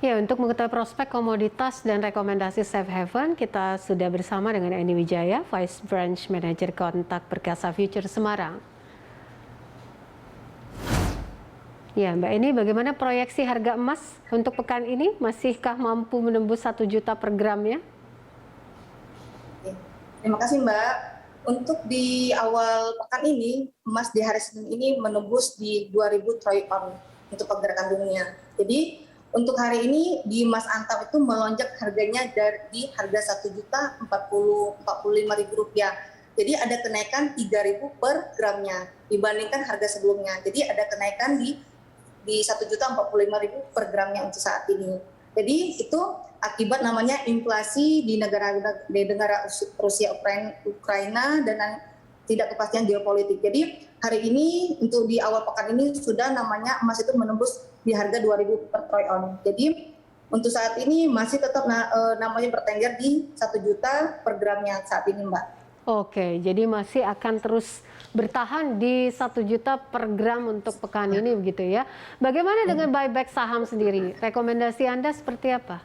Ya, untuk mengetahui prospek komoditas dan rekomendasi safe haven, kita sudah bersama dengan Eni Wijaya, Vice Branch Manager Kontak Perkasa Future Semarang. Ya, Mbak Eni, bagaimana proyeksi harga emas untuk pekan ini? Masihkah mampu menembus 1 juta per gramnya? Terima kasih Mbak. Untuk di awal pekan ini, emas di hari Senin ini menembus di 2.000 troy ounce untuk pergerakan dunia. Jadi untuk hari ini di emas antam itu melonjak harganya dari harga Rp1.045.000. Jadi ada kenaikan 3.000 per gramnya dibandingkan harga sebelumnya. Jadi ada kenaikan di Rp1.045.000 per gramnya untuk saat ini. Jadi itu akibat namanya inflasi di negara Rusia Ukraina dan tidak kepastian geopolitik. Jadi hari ini untuk di awal pekan ini sudah namanya emas itu menembus di harga 2.000 per troy ounce. Jadi untuk saat ini masih tetap namanya bertengger di 1 juta per gramnya saat ini, Mbak. Oke, jadi masih akan terus bertahan di 1 juta per gram untuk pekan ini begitu ya. Bagaimana dengan buyback saham sendiri? Rekomendasi Anda seperti apa?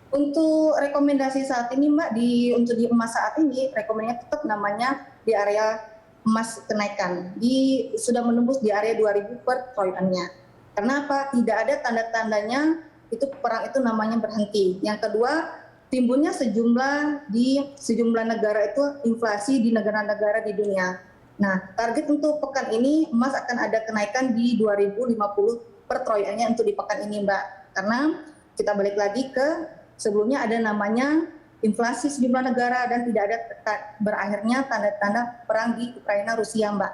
Untuk rekomendasi saat ini Mbak, untuk di emas saat ini rekomendasinya tetap namanya di area emas kenaikan. Sudah menembus di area 2.000 per troy ounce-nya. Karena apa? Tidak ada tanda-tandanya itu perang itu namanya berhenti. Yang kedua, timbulnya sejumlah negara itu inflasi di negara-negara di dunia. Nah, target untuk pekan ini emas akan ada kenaikan di 2.050 per troy ounce-nya untuk di pekan ini, Mbak. Karena kita balik lagi ke sebelumnya ada namanya inflasi sejumlah negara dan tidak ada berakhirnya tanda-tanda perang di Ukraina Rusia, Mbak.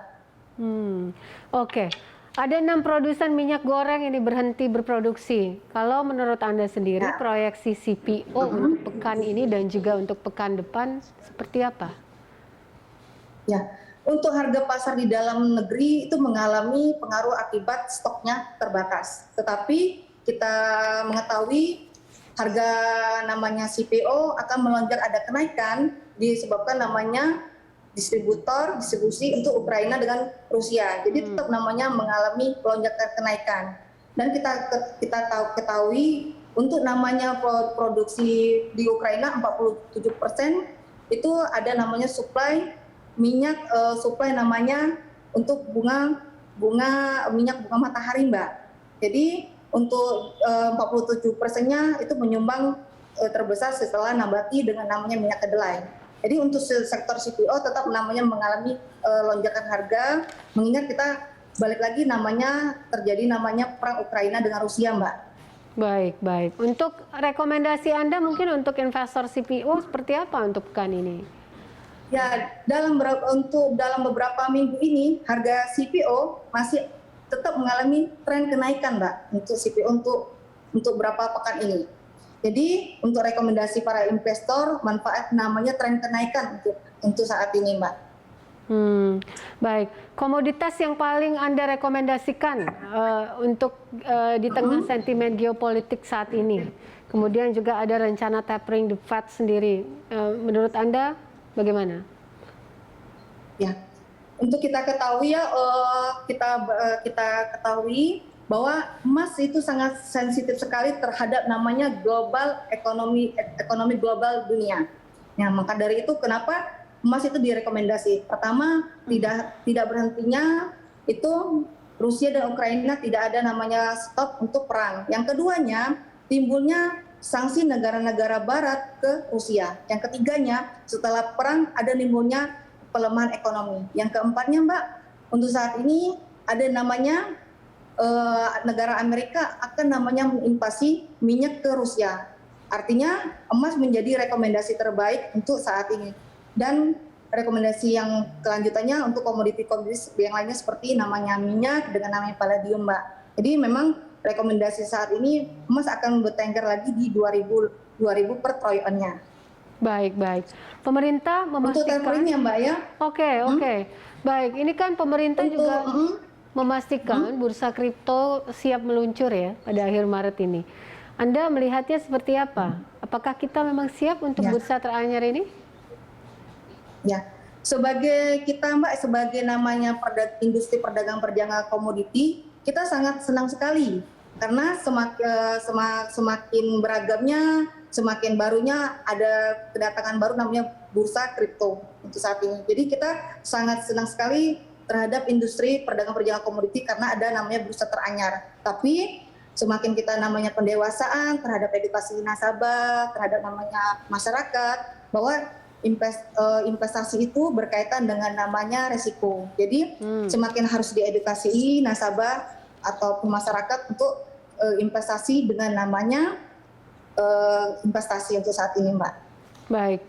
Oke. Ada 6 produsen minyak goreng ini berhenti berproduksi. Kalau menurut Anda sendiri, proyeksi CPO untuk pekan ini dan juga untuk pekan depan seperti apa? Ya, untuk harga pasar di dalam negeri itu mengalami pengaruh akibat stoknya terbatas. Tetapi kita mengetahui harga namanya CPO akan melonjak ada kenaikan disebabkan namanya distribusi untuk Ukraina dengan Rusia. Jadi tetap namanya mengalami lonjakan kenaikan. Dan kita ketahui untuk namanya produksi di Ukraina 47% itu ada namanya supply minyak supply namanya untuk minyak bunga matahari, Mbak. Jadi untuk 47%-nya itu menyumbang terbesar setelah nabati dengan namanya minyak kedelai. Jadi untuk sektor CPO tetap namanya mengalami lonjakan harga, mengingat kita balik lagi namanya terjadi namanya perang Ukraina dengan Rusia, Mbak. Baik. Untuk rekomendasi Anda mungkin untuk investor CPO seperti apa untuk pekan ini? Ya, dalam beberapa minggu ini harga CPO masih tetap mengalami tren kenaikan, Mbak, untuk CPO untuk berapa pekan ini. Jadi untuk rekomendasi para investor manfaat namanya tren kenaikan untuk saat ini, Mbak. Baik, komoditas yang paling Anda rekomendasikan untuk di tengah sentimen geopolitik saat ini. Kemudian juga ada rencana tapering the Fed sendiri. Menurut Anda bagaimana? Ya, untuk kita ketahui ya, kita ketahui bahwa emas itu sangat sensitif sekali terhadap namanya ekonomi global dunia. Nah, maka dari itu kenapa emas itu direkomendasi. Pertama, tidak berhentinya itu Rusia dan Ukraina tidak ada namanya stop untuk perang. Yang keduanya, timbulnya sanksi negara-negara barat ke Rusia. Yang ketiganya, setelah perang ada timbulnya pelemahan ekonomi. Yang keempatnya, Mbak, untuk saat ini ada namanya negara Amerika akan namanya menginvasi minyak ke Rusia. Artinya emas menjadi rekomendasi terbaik untuk saat ini. Dan rekomendasi yang kelanjutannya untuk komoditi yang lainnya seperti namanya minyak dengan namanya palladium, Mbak. Jadi memang rekomendasi saat ini emas akan bertengger lagi di 2.000 per troy ounce-nya. Baik. Pemerintah memastikan. Untuk taperingnya, Mbak, ya. Oke. Baik, ini kan pemerintah juga memastikan bursa kripto siap meluncur ya pada akhir Maret ini. Anda melihatnya seperti apa? Apakah kita memang siap untuk bursa teranyar ini? Ya, sebagai namanya industri perdagangan komoditi, kita sangat senang sekali Karena semakin beragamnya, semakin barunya ada kedatangan baru namanya bursa kripto untuk saat ini. Jadi kita sangat senang sekali terhadap industri perdagangan komoditi karena ada namanya bursa teranyar. Tapi semakin kita namanya pendewasaan terhadap edukasi nasabah, terhadap namanya masyarakat, bahwa investasi itu berkaitan dengan namanya resiko. Jadi semakin harus diedukasi nasabah atau masyarakat untuk investasi dengan namanya investasi untuk saat ini, Mbak.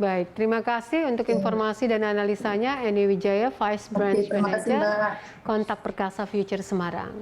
Baik. Terima kasih untuk informasi dan analisanya, Eni Wijaya, Vice Branch Terima kasih, Manager Mbak. Kontak Perkasa Future Semarang.